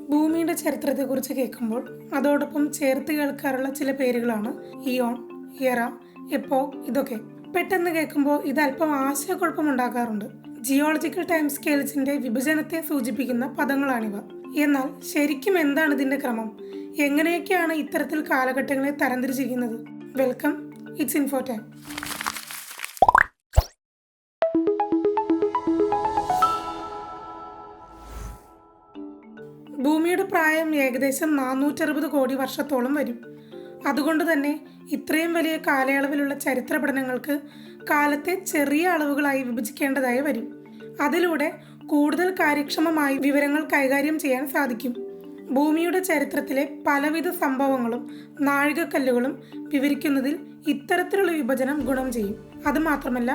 ഭൂമിയുടെ ചരിത്രത്തെക്കുറിച്ച് കേൾക്കുമ്പോൾ അതോടൊപ്പം ചേർത്ത് കേൾക്കാറുള്ള ചില പേരുകളാണ് ഇയോൺ, എറ, എപ്പോക്. ഇതൊക്കെ പെട്ടെന്ന് കേൾക്കുമ്പോൾ ഇത് അല്പം ആശയക്കുഴപ്പമുണ്ടാക്കാറുണ്ട്. ജിയോളജിക്കൽ ടൈം സ്കെയിൽസിന്റെ വിഭജനത്തെ സൂചിപ്പിക്കുന്ന പദങ്ങളാണിവ. എന്നാൽ ശരിക്കും എന്താണ് ഇതിന്റെ ക്രമം? എങ്ങനെയൊക്കെയാണ് ഇത്തരത്തിൽ കാലഘട്ടങ്ങളെ തരംതിരിച്ചിരിക്കുന്നത്? Welcome, it's info time. ഭൂമിയുടെ പ്രായം ഏകദേശം 460 കോടി വർഷത്തോളം വരും. അതുകൊണ്ട് തന്നെ ഇത്രയും വലിയ കാലയളവിലുള്ള ചരിത്ര പഠനങ്ങൾക്ക് കാലത്തെ ചെറിയ അളവുകളായി വിഭജിക്കേണ്ടതായി വരും. അതിലൂടെ കൂടുതൽ കാര്യക്ഷമമായി വിവരങ്ങൾ കൈകാര്യം ചെയ്യാൻ സാധിക്കും. ഭൂമിയുടെ ചരിത്രത്തിലെ പലവിധ സംഭവങ്ങളും നാഴികക്കല്ലുകളും വിവരിക്കുന്നതിൽ ഇത്തരത്തിലുള്ള വിഭജനം ഗുണം ചെയ്യും. അതുമാത്രമല്ല,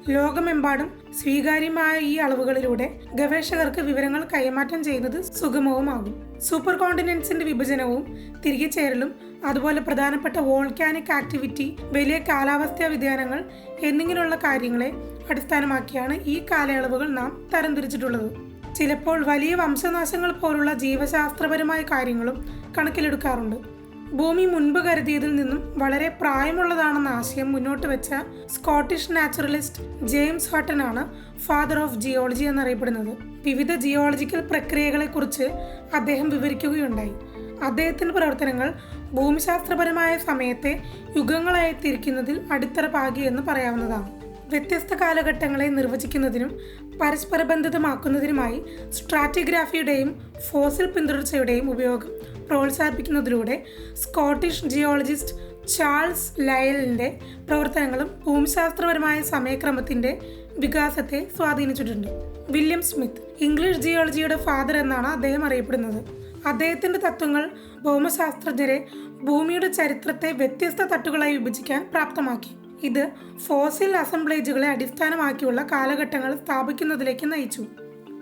ലോകമെമ്പാടും സ്വീകാര്യമായ ഈ അളവുകളിലൂടെ ഗവേഷകർക്ക് വിവരങ്ങൾ കൈമാറ്റം ചെയ്യുന്നത് സുഗമവുമാകും. സൂപ്പർ കോണ്ടിനെന്റ്സിന്റെ വിഭജനവും തിരികെ ചേരലും, അതുപോലെ പ്രധാനപ്പെട്ട വോൾക്കാനിക് ആക്ടിവിറ്റി, വലിയ കാലാവസ്ഥാ വ്യതിയാനങ്ങൾ എന്നിങ്ങനെയുള്ള കാര്യങ്ങളെ അടിസ്ഥാനമാക്കിയാണ് ഈ കാലയളവുകൾ നാം തരംതിരിച്ചിട്ടുള്ളത്. ചിലപ്പോൾ വലിയ വംശനാശങ്ങൾ പോലുള്ള ജീവശാസ്ത്രപരമായ കാര്യങ്ങളും കണക്കിലെടുക്കാറുണ്ട്. ഭൂമി മുൻപ് കരുതിയതിൽ നിന്നും വളരെ പ്രായമുള്ളതാണെന്ന ആശയം മുന്നോട്ട് വെച്ച സ്കോട്ടിഷ് നാച്ചുറലിസ്റ്റ് ജെയിംസ് ഹട്ടൺ ആണ് ഫാദർ ഓഫ് ജിയോളജി എന്നറിയപ്പെടുന്നത്. വിവിധ ജിയോളജിക്കൽ പ്രക്രിയകളെക്കുറിച്ച് അദ്ദേഹം വിവരിക്കുകയുണ്ടായി. അദ്ദേഹത്തിന്റെ പ്രവർത്തനങ്ങൾ ഭൂമിശാസ്ത്രപരമായ സമയത്തെ യുഗങ്ങളായി തിരിക്കുന്നതിൽ അടിത്തറ പാകി എന്ന് പറയാവുന്നതാണ്. വ്യത്യസ്ത കാലഘട്ടങ്ങളെ നിർവചിക്കുന്നതിനും പരസ്പര ബന്ധിതമാക്കുന്നതിനുമായി സ്ട്രാറ്റിഗ്രാഫിയുടെയും ഫോസിൽ പിന്തുടർച്ചയുടെയും ഉപയോഗം പ്രോത്സാഹിപ്പിക്കുന്നതിലൂടെ സ്കോട്ടിഷ് ജിയോളജിസ്റ്റ് ചാൾസ് ലയലിന്റെ പ്രവർത്തനങ്ങളും ഭൂമിശാസ്ത്രപരമായ സമയക്രമത്തിന്റെ വികാസത്തെ സ്വാധീനിച്ചിട്ടുണ്ട്. വില്യം സ്മിത്ത് ഇംഗ്ലീഷ് ജിയോളജിയുടെ ഫാദർ എന്നാണ് അദ്ദേഹം അറിയപ്പെടുന്നത്. അദ്ദേഹത്തിന്റെ തത്വങ്ങൾ ഭൗമശാസ്ത്രജ്ഞരെ ഭൂമിയുടെ ചരിത്രത്തെ വ്യത്യസ്ത തട്ടുകളായി വിഭജിക്കാൻ പ്രാപ്തമാക്കി. ഇത് ഫോസിൽ അസംബ്ലേജുകളെ അടിസ്ഥാനമാക്കിയുള്ള കാലഘട്ടങ്ങൾ സ്ഥാപിക്കുന്നതിലേക്ക് നയിച്ചു.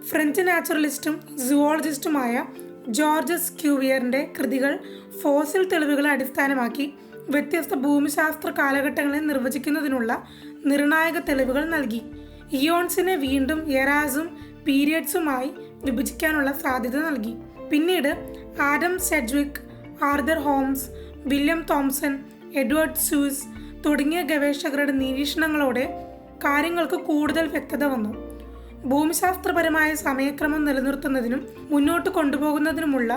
ഫ്രഞ്ച് നാച്ചുറലിസ്റ്റും സുവോളജിസ്റ്റുമായ ജോർജസ് ക്യൂവിയറിന്റെ കൃതികൾ ഫോസിൽ തെളിവുകളെ അടിസ്ഥാനമാക്കി വ്യത്യസ്ത ഭൂമിശാസ്ത്ര കാലഘട്ടങ്ങളെ നിർവചിക്കുന്നതിനുള്ള നിർണായക തെളിവുകൾ നൽകി. ഇയോൺസിനെ വീണ്ടും എറാസും പീരിയഡ്സുമായി വിഭജിക്കാനുള്ള സാധ്യത നൽകി. പിന്നീട് Adam Sedgwick, Arthur Holmes, William Thomson, Edward Suess തുടങ്ങിയ ഗവേഷകരുടെ നിരീക്ഷണങ്ങളോടെ കാര്യങ്ങൾക്ക് കൂടുതൽ വ്യക്തത വന്നു. ഭൂമിശാസ്ത്രപരമായ സമയക്രമം നിലനിർത്തുന്നതിനും മുന്നോട്ട് കൊണ്ടുപോകുന്നതിനുമുള്ള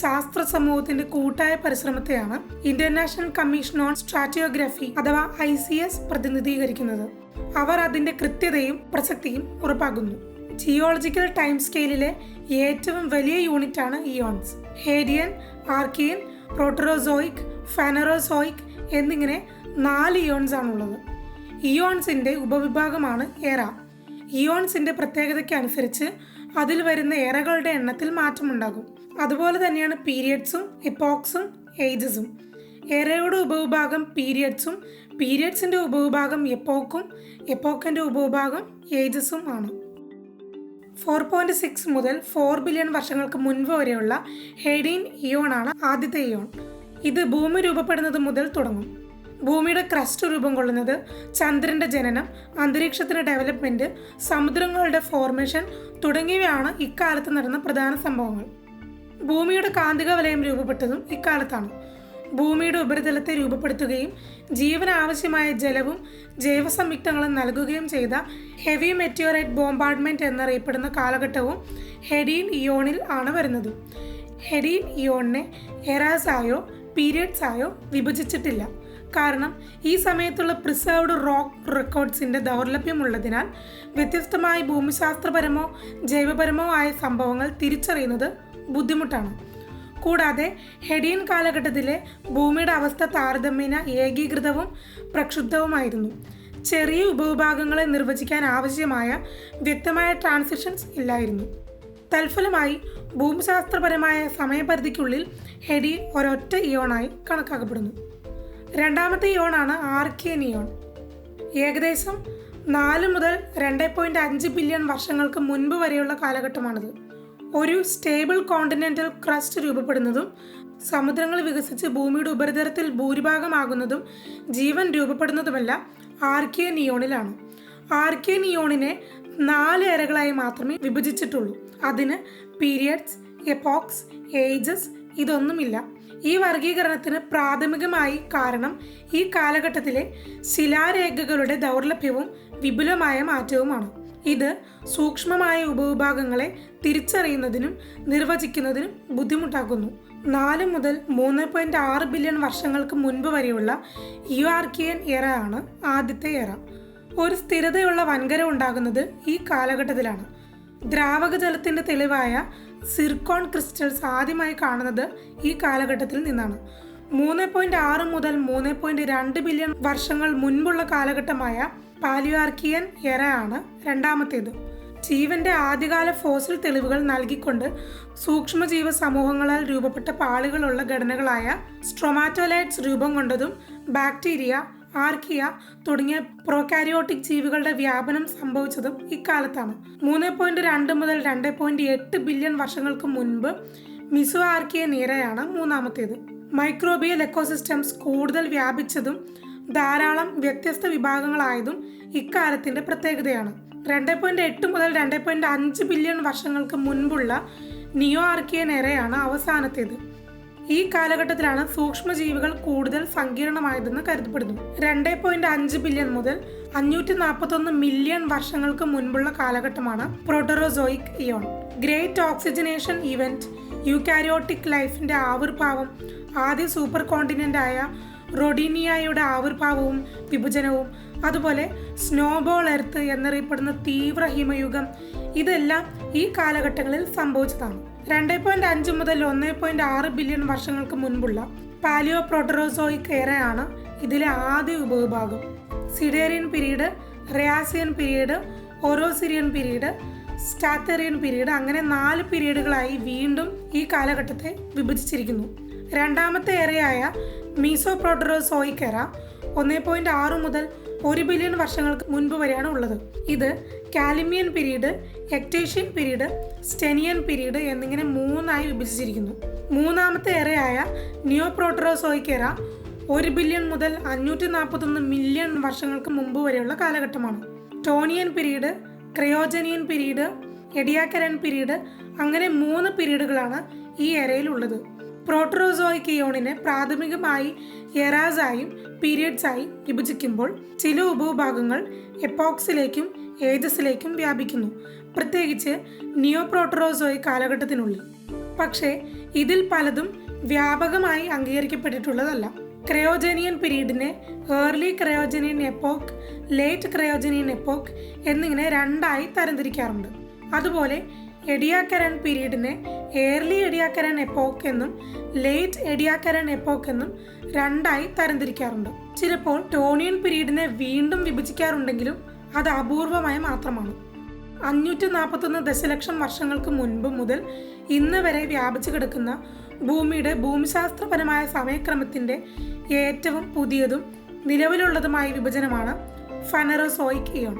ശാസ്ത്ര സമൂഹത്തിന്റെ കൂട്ടായ പരിശ്രമത്തെയാണ് ഇന്റർനാഷണൽ കമ്മീഷൻ ഓൺ സ്ട്രാറ്റിയോഗ്രഫി അഥവാ ICS പ്രതിനിധീകരിക്കുന്നത്. അവർ അതിന്റെ കൃത്യതയും പ്രസക്തിയും ഉറപ്പാക്കുന്നു. ജിയോളജിക്കൽ ടൈം സ്കെയിലിലെ ഏറ്റവും വലിയ യൂണിറ്റാണ് ഇയോൺസ്. ഹേഡിയൻ, ആർക്കിയൻ, പ്രോട്ടറോസോയിക്, ഫെനറോസോയിക് എന്നിങ്ങനെ 4 ഇയോൺസ് ആണുള്ളത്. ഇയോൺസിന്റെ ഉപവിഭാഗമാണ് എറ. ഇയോൺസിന്റെ പ്രത്യേകതയ്ക്ക് അനുസരിച്ച് അതിൽ വരുന്ന എറകളുടെ എണ്ണത്തിൽ മാറ്റമുണ്ടാകും. അതുപോലെ തന്നെയാണ് പീരിയഡ്സും എപ്പോക്സും ഏജസും. എറയുടെ ഉപവിഭാഗം പീരിയഡ്സും പീരിയഡ്സിന്റെ ഉപവിഭാഗം എപ്പോക്കും എപ്പോക്കിന്റെ ഉപവിഭാഗം ഏജസും ആണ്. 4.6 മുതൽ 4 ബില്യൺ വർഷങ്ങൾക്ക് മുൻപ് വരെയുള്ള ഹേഡിയൻ ഇയോൺ ആണ് ആദ്യത്തെ ഇയോൺ. ഇത് ഭൂമി രൂപപ്പെടുന്നത് മുതൽ തുടങ്ങും. ഭൂമിയുടെ ക്രസ്റ്റ് രൂപം കൊള്ളുന്നത്, ചന്ദ്രന്റെ ജനനം, അന്തരീക്ഷത്തിന്റെ ഡെവലപ്മെന്റ്, സമുദ്രങ്ങളുടെ ഫോർമേഷൻ തുടങ്ങിയവയാണ് ഇക്കാലത്ത് നടന്ന പ്രധാന സംഭവങ്ങൾ. ഭൂമിയുടെ കാന്തിക വലയം രൂപപ്പെട്ടതും ഇക്കാലത്താണ്. ഭൂമിയുടെ ഉപരിതലത്തെ രൂപപ്പെടുത്തുകയും ജീവന് ആവശ്യമായ ജലവും ജൈവസംയുക്തങ്ങളും നൽകുകയും ചെയ്ത ഹെവി മെറ്റിയോറൈറ്റ് ബോംബാർഡ്മെന്റ് എന്നറിയപ്പെടുന്ന കാലഘട്ടവും ഹെഡിയൻ ഇയോണിൽ ആണ് വരുന്നത്. ഹെഡിയൻ ഇയോണിനെ എറാസായോ പീരിയഡ്സായോ വിഭജിച്ചിട്ടില്ല. കാരണം ഈ സമയത്തുള്ള പ്രിസർവ്ഡ് റോക്ക് റെക്കോർഡ്സിന്റെ ദൗർലഭ്യമുള്ളതിനാൽ വ്യത്യസ്തമായി ഭൂമിശാസ്ത്രപരമോ ജൈവപരമോ ആയ സംഭവങ്ങൾ തിരിച്ചറിയുന്നത് ബുദ്ധിമുട്ടാണ്. കൂടാതെ ഹെഡിയൻ കാലഘട്ടത്തിലെ ഭൂമിയുടെ അവസ്ഥ താരതമ്യേന ഏകീകൃതവും പ്രക്ഷുബ്ധവുമായിരുന്നു. ചെറിയ ഉപവിഭാഗങ്ങളെ നിർവചിക്കാൻ ആവശ്യമായ വ്യക്തമായ ട്രാൻസിഷൻസ് ഇല്ലായിരുന്നു. തൽഫലമായി ഭൂമിശാസ്ത്രപരമായ സമയപരിധിക്കുള്ളിൽ ഹെഡിയൻ ഒരൊറ്റ ഇയോണായി കണക്കാക്കപ്പെടുന്നു. രണ്ടാമത്തെ ഇയോണാണ് ആർക്കിയൻ ഇയോൺ. ഏകദേശം 4 മുതൽ 2.5 ബില്യൺ വർഷങ്ങൾക്ക് മുൻപ് വരെയുള്ള കാലഘട്ടമാണിത്. ഒരു സ്റ്റേബിൾ കോണ്ടിനെന്റൽ ക്രസ്റ്റ് രൂപപ്പെടുന്നതും സമുദ്രങ്ങൾ വികസിച്ച് ഭൂമിയുടെ ഉപരിതലത്തിൽ ഭൂരിഭാഗമാകുന്നതും ജീവൻ രൂപപ്പെടുന്നതുമെല്ലാം ആർക്കിയൻ ഇയോണിലാണ്. ആർക്കിയൻ ഇയോണിനെ 4 എരകളായി മാത്രമേ വിഭജിച്ചിട്ടുള്ളൂ. അതിന് പീരിയഡ്സ്, എപ്പോക്സ്, ഏജസ് ഇതൊന്നുമില്ല. ഈ വർഗീകരണത്തിന് പ്രാഥമികമായി കാരണം ഈ കാലഘട്ടത്തിലെ ശിലാരേഖകളുടെ ദൗർലഭ്യവും വിപുലമായ മാറ്റവുമാണ്. ഇത് സൂക്ഷ്മമായ ഉപവിഭാഗങ്ങളെ തിരിച്ചറിയുന്നതിനും നിർവചിക്കുന്നതിനും ബുദ്ധിമുട്ടാക്കുന്നു. 4 മുതൽ 3.6 ബില്യൺ വർഷങ്ങൾക്ക് മുൻപ് വരെയുള്ള യുആർക്കിയൻ എറ ആണ് ആദ്യത്തെ എറ. ഒരു സ്ഥിരതയുള്ള വൻകര ഉണ്ടാകുന്നത് ഈ കാലഘട്ടത്തിലാണ്. ദ്രാവക ജലത്തിൻ്റെ തെളിവായ സിർക്കോൺ ക്രിസ്റ്റൽസ് ആദ്യമായി കാണുന്നത് ഈ കാലഘട്ടത്തിൽ നിന്നാണ്. 3.6 മുതൽ 3.2 ബില്യൺ വർഷങ്ങൾ മുൻപുള്ള കാലഘട്ടമായ പാലിയോആർക്കിയൻ എറ ആണ് രണ്ടാമത്തേത്. ജീവന്റെ ആദ്യകാല ഫോസിൽ തെളിവുകൾ നൽകിക്കൊണ്ട് സൂക്ഷ്മജീവ സമൂഹങ്ങളാൽ രൂപപ്പെട്ട പാളികളുള്ള ഘടനകളായ സ്ട്രോമാറ്റോലൈറ്റ്സ് രൂപം കൊണ്ടതും ബാക്ടീരിയ, ആർക്കിയ തുടങ്ങിയ പ്രോകാരിയോട്ടിക് ജീവികളുടെ വ്യാപനം സംഭവിച്ചതും ഇക്കാലത്താണ്. 3.2 മുതൽ 2.8 ബില്യൺ വർഷങ്ങൾക്ക് മുൻപ് മിസോ ആർക്കിയൻ എറയാണ് മൂന്നാമത്തേത്. മൈക്രോബിയൽ എക്കോസിസ്റ്റംസ് കൂടുതൽ വ്യാപിച്ചതും ധാരാളം വ്യത്യസ്ത വിഭാഗങ്ങളായതും ഇക്കാലത്തിന്റെ പ്രത്യേകതയാണ്. 2.8 മുതൽ 2.5 ബില്യൺ വർഷങ്ങൾക്ക് മുൻപുള്ള നിയോ ആർക്കിയൻ എറയാണ് അവസാനത്തേത്. ഈ കാലഘട്ടത്തിലാണ് സൂക്ഷ്മജീവികൾ കൂടുതൽ സങ്കീർണമായതെന്ന് കരുതപ്പെടുന്നു. 2.5 ബില്യൺ മുതൽ 541 മില്യൺ വർഷങ്ങൾക്ക് മുൻപുള്ള കാലഘട്ടമാണ് Proterozoic eon. Great oxygenation event, eukaryotic ലൈഫിന്റെ ആവിർഭാവം, ആദ്യ സൂപ്പർ കോണ്ടിനെന്റായ റോഡീനിയയുടെ ആവിർഭാവവും വിഭജനവും, അതുപോലെ സ്നോബോൾ എർത്ത് എന്നറിയപ്പെടുന്ന തീവ്ര ഹിമയുഗം, ഇതെല്ലാം ഈ കാലഘട്ടങ്ങളിൽ സംഭവിച്ചതാണ്. 2.5 മുതൽ 1.6 ബില്യൺ വർഷങ്ങൾക്ക് മുൻപുള്ള പാലിയോ പ്രോട്ടറോസോയിക് എറയാണ് ഇതിലെ ആദ്യ ഉപവിഭാഗം. സിഡേറിയൻ പീരീഡ്, റിയാസിയൻ പീരീഡ്, ഓറോസിരിയൻ പീരീഡ്, സ്റ്റാത്തേറിയൻ പീരീഡ്, അങ്ങനെ 4 പീരീഡുകളായി വീണ്ടും ഈ കാലഘട്ടത്തെ വിഭജിച്ചിരിക്കുന്നു. രണ്ടാമത്തെ എറയായ മീസോ പ്രോട്ടറോസോയിക് എറ 1.6 മുതൽ 1 ബില്യൺ വർഷങ്ങൾക്ക് മുൻപ് വരെയാണ് ഉള്ളത്. ഇത് കാലിമിയൻ പീരീഡ്, എക്ടേഷ്യൻ പീരീഡ്, സ്റ്റെനിയൻ പീരീഡ് എന്നിങ്ങനെ 3ആയി വിഭജിച്ചിരിക്കുന്നു. മൂന്നാമത്തെ എറയായ നിയോ പ്രോട്ടറോസോയിക് എറ 1 ബില്യൺ മുതൽ 541 മില്യൺ വർഷങ്ങൾക്ക് മുമ്പ് വരെയുള്ള കാലഘട്ടമാണ്. ടോണിയൻ പീരീഡ്, ക്രയോജനിയൻ പീരീഡ്, എഡിയാക്കരൻ പീരീഡ്, അങ്ങനെ 3 പീരീഡുകളാണ് ഈ എറയിൽ ഉള്ളത്. പ്രോട്ടറോസോയിക് ഇയോണിനെ പ്രാഥമികമായി എറാസായും പീരിയഡ്സായും വിഭജിക്കുമ്പോൾ ചില ഉപവിഭാഗങ്ങൾ എപ്പോക്സിലേക്കും ഏജസിലേക്കും വ്യാപിക്കുന്നു, പ്രത്യേകിച്ച് നിയോ പ്രോട്ടറോസോയിക് കാലഘട്ടത്തിനുള്ളിൽ. പക്ഷേ ഇതിൽ പലതും വ്യാപകമായി അംഗീകരിക്കപ്പെട്ടിട്ടുള്ളതല്ല. ക്രയോജനിയൻ പീരീഡിനെ ഏർലി ക്രയോജനിയൻ എപ്പോക്ക്, ലേറ്റ് ക്രയോജനിയൻ എപ്പോക്ക് എന്നിങ്ങനെ 2ആയി തരംതിരിക്കാറുണ്ട്. അതുപോലെ എഡിയാക്കരൻ പീരീഡിനെ ഏർലി എഡിയാക്കരൻ എപ്പോക്ക് എന്നും ലേറ്റ് എഡിയാക്കരൻ എപ്പോക്ക് എന്നും 2ആയി തരംതിരിക്കാറുണ്ട്. ചിലപ്പോൾ ടോണിയൻ പീരീഡിനെ വീണ്ടും വിഭജിക്കാറുണ്ടെങ്കിലും അത് അപൂർവമായി മാത്രമാണ്. 541 ദശലക്ഷം വർഷങ്ങൾക്ക് മുൻപ് മുതൽ ഇന്ന് വരെ വ്യാപിച്ചു കിടക്കുന്ന ഭൂമിയുടെ ഭൂമിശാസ്ത്രപരമായ സമയക്രമത്തിന്റെ ഏറ്റവും പുതിയതും നിലവിലുള്ളതുമായ വിഭജനമാണ് ഫെനറോസോയിക് ഇയോൺ.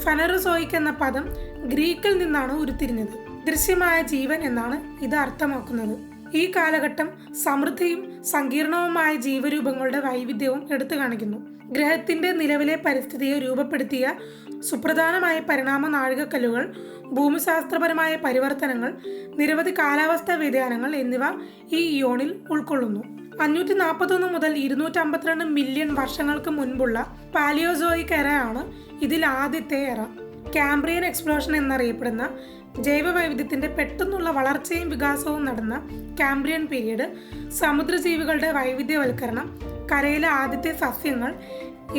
ഫെനറോസോയിക് എന്ന പദം ഗ്രീക്കിൽ നിന്നാണ് ഉരുത്തിരിഞ്ഞത്. ദൃശ്യമായ ജീവൻ എന്നാണ് ഇത് അർത്ഥമാക്കുന്നത്. ഈ കാലഘട്ടം സമൃദ്ധിയും സങ്കീർണവുമായ ജീവരൂപങ്ങളുടെ വൈവിധ്യവും എടുത്തു കാണിക്കുന്നു. ഗ്രഹത്തിന്റെ നിലവിലെ പരിസ്ഥിതിയെ രൂപപ്പെടുത്തിയ സുപ്രധാനമായ പരിണാമ നാഴികക്കല്ലുകൾ, ഭൂമിശാസ്ത്രപരമായ പരിവർത്തനങ്ങൾ, നിരവധി കാലാവസ്ഥാ വ്യതിയാനങ്ങൾ എന്നിവ ഈ ഇയോണിൽ ഉൾക്കൊള്ളുന്നു. 541 മുതൽ 252 മില്യൺ വർഷങ്ങൾക്ക് മുൻപുള്ള പാലിയോസോയിക് എറയാണ് ഇതിൽ ആദ്യത്തെ എറ. കാംബ്രിയൻ എക്സ്പ്ലോഷൻ എന്നറിയപ്പെടുന്ന ജൈവവൈവിധ്യത്തിന്റെ പെട്ടെന്നുള്ള വളർച്ചയും വികാസവും നടന്ന കാംബ്രിയൻ പീരീഡ്, സമുദ്രജീവികളുടെ വൈവിധ്യവൽക്കരണം, കരയിലെ ആദ്യത്തെ സസ്യങ്ങൾ,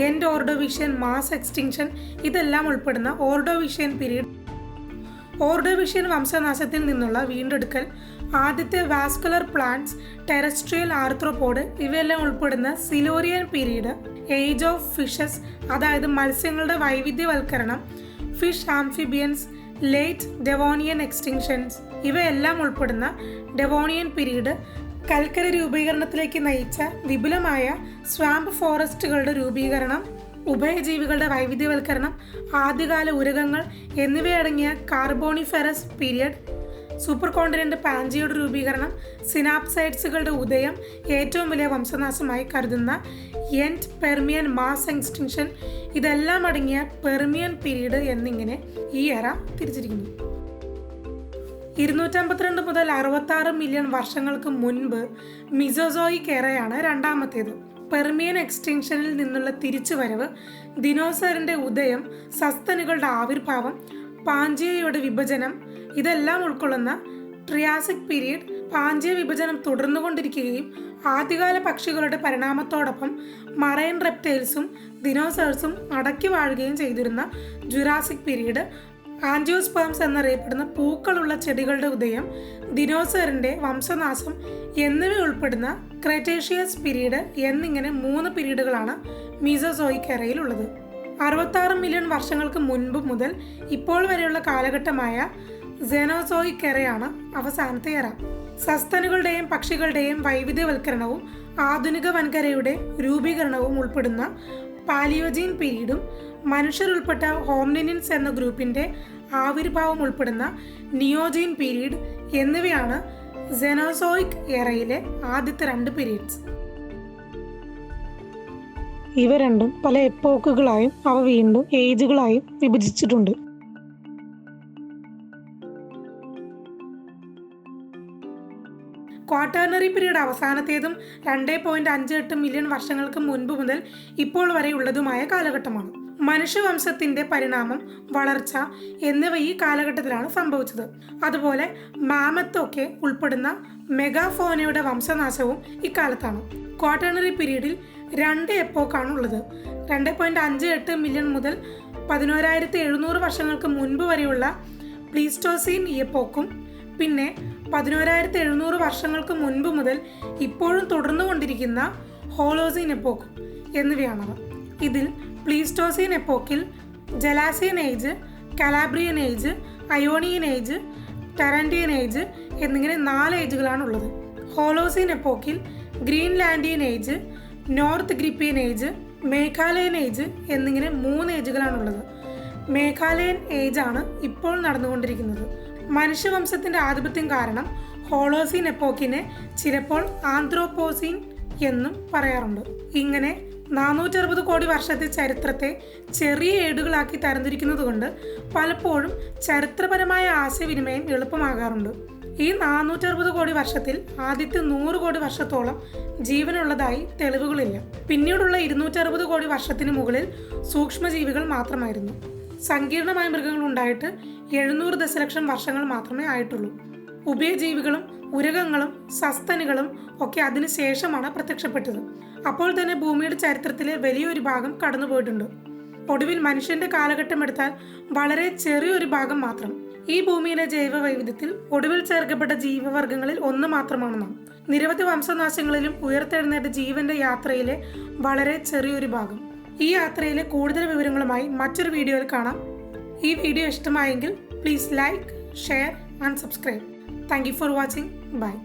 എൻഡ് ഓർഡോവിഷ്യൻ മാസ് എക്സ്റ്റിങ്ഷൻ ഇതെല്ലാം ഉൾപ്പെടുന്ന ഓർഡോവിഷ്യൻ പീരീഡ്, ഓർഡോവിഷ്യൻ വംശനാശത്തിൽ നിന്നുള്ള വീണ്ടെടുക്കൽ, ആദ്യത്തെ വാസ്കുലർ പ്ലാന്റ്സ്, ടെറസ്ട്രിയൽ ആർത്രോപോഡ് ഇവയെല്ലാം ഉൾപ്പെടുന്ന സിലോറിയൻ പീരീഡ്, ഏജ് ഓഫ് ഫിഷസ് അതായത് മത്സ്യങ്ങളുടെ വൈവിധ്യവൽക്കരണം, fish amphibians, late Devonian extinctions ഇവയെല്ലാം ഉൾപ്പെടുന്ന ഡെവോണിയൻ പീരീഡ്, കൽക്കരി രൂപീകരണത്തിലേക്ക് നയിച്ച വിപുലമായ സ്വാമ്പ് ഫോറസ്റ്റുകളുടെ രൂപീകരണം, ഉഭയജീവികളുടെ വൈവിധ്യവൽക്കരണം, ആദ്യകാല ഉരകങ്ങൾ എന്നിവയടങ്ങിയ കാർബോണിഫെറസ് പീരിയഡ്, സൂപ്പർ കോണ്ടിനെന്റ് പാൻജിയുടെ രൂപീകരണം, സിനാപ്സൈഡ്സുകളുടെ ഉദയം, ഏറ്റവും വലിയ വംശനാശമായി കരുതുന്ന എൻഡ് പെർമിയൻ മാസ് എക്സ്റ്റിങ്ഷൻ ഇതെല്ലാം അടങ്ങിയ പെർമിയൻ പീരീഡ് എന്നിങ്ങനെ ഈ എറ തിരിച്ചിരിക്കുന്നു. 252 മുതൽ 66 മില്യൺ വർഷങ്ങൾക്ക് മുൻപ് മിസോസോയിക് എറയാണ് രണ്ടാമത്തേത്. പെർമിയൻ എക്സ്റ്റിങ്ഷനിൽ നിന്നുള്ള തിരിച്ചുവരവ്, ദിനോസറിന്റെ ഉദയം, സസ്തനികളുടെ ആവിർഭാവം, പാഞ്ചിയയുടെ വിഭജനം ഇതെല്ലാം ഉൾക്കൊള്ളുന്ന ട്രിയാസിക് പീരീഡ്. പാഞ്ചിയ വിഭജനം തുടർന്നുകൊണ്ടിരിക്കുകയും ആദ്യകാല പക്ഷികളുടെ പരിണാമത്തോടൊപ്പം മറൈൻ റെപ്റ്റൈൽസും ദിനോസേഴ്സും അടക്കി വാഴുകയും ചെയ്തിരുന്ന ജുറാസിക് പീരീഡ്. ആൻജിയോസ്പേംസ് എന്നറിയപ്പെടുന്ന പൂക്കളുള്ള ചെടികളുടെ ഉദയം, ദിനോസറിന്റെ വംശനാശം എന്നിവ ഉൾപ്പെടുന്ന ക്രെറ്റേഷ്യസ് പീരീഡ് എന്നിങ്ങനെ 3 പീരീഡുകളാണ് മീസോസോയിക് എറയിലുള്ളത്. 66 മില്യൺ വർഷങ്ങൾക്ക് മുൻപ് മുതൽ ഇപ്പോൾ വരെയുള്ള കാലഘട്ടമായ സെനോസോയിക് എറയാണ് അവസാനത്തെ എറ. സസ്തനുകളുടെയും പക്ഷികളുടെയും വൈവിധ്യവൽക്കരണവും ആധുനിക വൻകരയുടെ രൂപീകരണവും ഉൾപ്പെടുന്ന പാലിയോജീൻ പീരീഡും മനുഷ്യരുൾപ്പെട്ട ഹോംനിനിൻസ് എന്ന ഗ്രൂപ്പിന്റെ ആവിർഭാവം ഉൾപ്പെടുന്ന നിയോജീൻ പീരീഡ് എന്നിവയാണ് സെനോസോയിക് എറയിലെ ആദ്യത്തെ 2 പീരീഡ്സ്. ഇവ രണ്ടും പല എപ്പോക്കുകളായും അവ വീണ്ടും ഏജുകളായും വിഭജിച്ചിട്ടുണ്ട്. ക്വാട്ടേർണറി പീരീഡ് അവസാനത്തേതും 2.58 മില്യൺ വർഷങ്ങൾക്ക് മുൻപ് മുതൽ ഇപ്പോൾ വരെയുള്ളതുമായ കാലഘട്ടമാണ്. മനുഷ്യവംശത്തിന്റെ പരിണാമം, വളർച്ച എന്നിവ ഈ കാലഘട്ടത്തിലാണ് സംഭവിച്ചത്. അതുപോലെ മാമത്തൊക്കെ ഉൾപ്പെടുന്ന മെഗാഫോനയുടെ വംശനാശവും ഇക്കാലത്താണ്. ക്വാട്ടേർണറി പീരീഡിൽ 2 എപ്പോക്കാണ് ഉള്ളത്. 2.58 മില്യൺ മുതൽ 11,700 വർഷങ്ങൾക്ക് മുൻപ് വരെയുള്ള പ്ലീസ്റ്റോസീൻ എപ്പോക്കും പിന്നെ 11,700 വർഷങ്ങൾക്ക് മുൻപ് മുതൽ ഇപ്പോഴും തുടർന്നുകൊണ്ടിരിക്കുന്ന ഹോളോസീൻ എപ്പോക്കും എന്നിവയാണവ. ഇതിൽ പ്ലീസ്റ്റോസീൻ എപ്പോക്കിൽ Gelasian age, Calabrian age, Ionian age, Tarantian age എന്നിങ്ങനെ 4 ഏജുകളാണുള്ളത്. ഹോളോസീൻ എപ്പോക്കിൽ Greenlandian age, north Grippian age, Meghalayan age എന്നിങ്ങനെ 3 ഏജുകളാണുള്ളത്. മേഘാലയൻ ഏജാണ് ഇപ്പോൾ നടന്നുകൊണ്ടിരിക്കുന്നത്. മനുഷ്യവംശത്തിന്റെ ആധിപത്യം കാരണം ഹോളോസീൻ എപ്പോക്കിനെ ചിലപ്പോൾ ആന്ത്രോപോസീൻ എന്നും പറയാറുണ്ട്. ഇങ്ങനെ 460 കോടി വർഷത്തെ ചരിത്രത്തെ ചെറിയ ഏടുകളാക്കി തരംതിരിക്കുന്നത് കൊണ്ട് പലപ്പോഴും ചരിത്രപരമായ ആശയവിനിമയം എളുപ്പമാകാറുണ്ട്. ഈ 460 കോടി വർഷത്തിൽ ആദ്യത്തെ 100 കോടി വർഷത്തോളം ജീവനുള്ളതായി തെളിവുകളില്ല. പിന്നീടുള്ള 260 കോടി വർഷത്തിന് മുകളിൽ സൂക്ഷ്മജീവികൾ മാത്രമായിരുന്നു. സങ്കീർണമായ മൃഗങ്ങൾ ഉണ്ടായിട്ട് 700 ദശലക്ഷം വർഷങ്ങൾ മാത്രമേ ആയിട്ടുള്ളൂ. ഉഭയജീവികളും ഉരകങ്ങളും സസ്തനികളും ഒക്കെ അതിനുശേഷമാണ് പ്രത്യക്ഷപ്പെട്ടത്. അപ്പോൾ തന്നെ ഭൂമിയുടെ ചരിത്രത്തിലെ വലിയൊരു ഭാഗം കടന്നുപോയിട്ടുണ്ട്. ഒടുവിൽ മനുഷ്യന്റെ കാലഘട്ടം എടുത്താൽ വളരെ ചെറിയൊരു ഭാഗം മാത്രം. ഈ ഭൂമിയിലെ ജൈവ വൈവിധ്യത്തിൽ ഒടുവിൽ ചേർക്കപ്പെട്ട ജീവവർഗങ്ങളിൽ ഒന്ന് മാത്രമാണ് നാം. നിരവധി വംശനാശങ്ങളിലും ഉയർത്തെഴുന്നേറ്റ ജീവന്റെ യാത്രയിലെ വളരെ ചെറിയൊരു ഭാഗം. ഈ യാത്രയിലെ കൂടുതൽ വിവരങ്ങളുമായി മറ്റൊരു വീഡിയോയിൽ കാണാം. ഈ വീഡിയോ ഇഷ്ടമായെങ്കിൽ please like, share and subscribe. Thank you for watching. By.